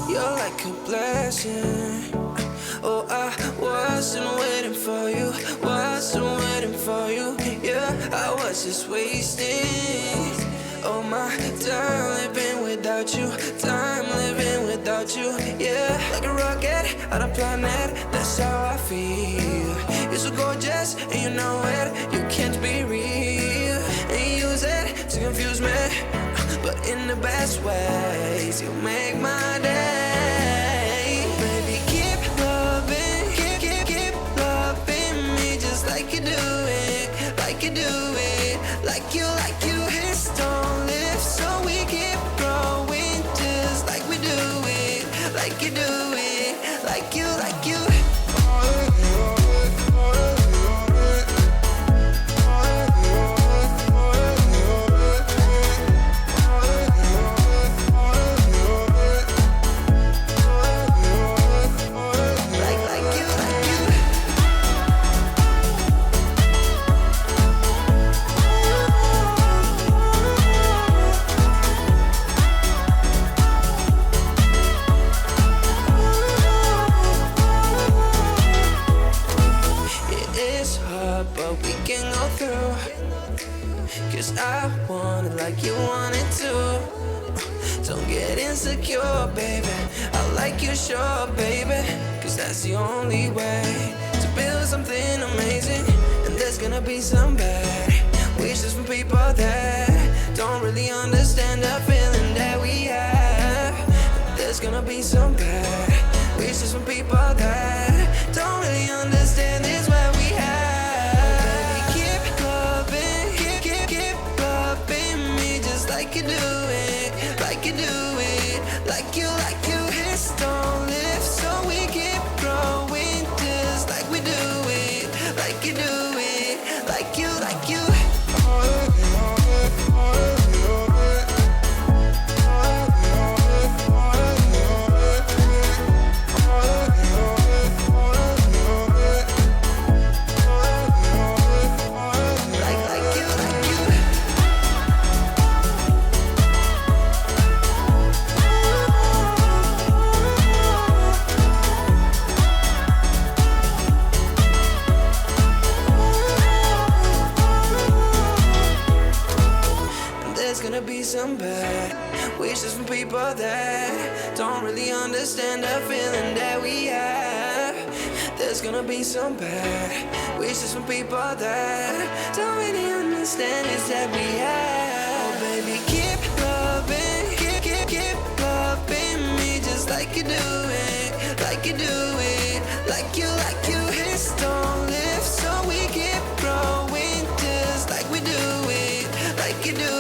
You're like a blessing. Oh, I wasn't waiting for you, wasn't waiting for you. Yeah, I was just wasting all my time living without you, time living without you. Yeah, like a rocket on a planet, that's how I feel. You're so gorgeous and you know it, you can't be real. And you use it to confuse me, but in the best ways. You make my day. Baby, keep loving, keep loving me just like you do it, like you do it, like you hit don't live, so we keep growing just like we do it, like you do it, like you. But we can go through, 'cause I want it like you want it too. Don't get insecure, baby, I like you sure, baby, 'cause that's the only way to build something amazing. And there's gonna be some bad wishes from people that don't really understand the feeling that we have. There's gonna be some bad wishes from people that don't really understand this what we have. Like you do it, like you do it, like you hit don't live, so we keep growing just like we do it, like you do it, like you. There's gonna be some bad wishes from people that don't really understand the feeling that we have. There's gonna be some bad wishes from people that don't really understand this that we have. Oh baby, keep loving, keep loving me just like you do it, like you do it, like you hit don't live, so we keep growing just like we do it, like you do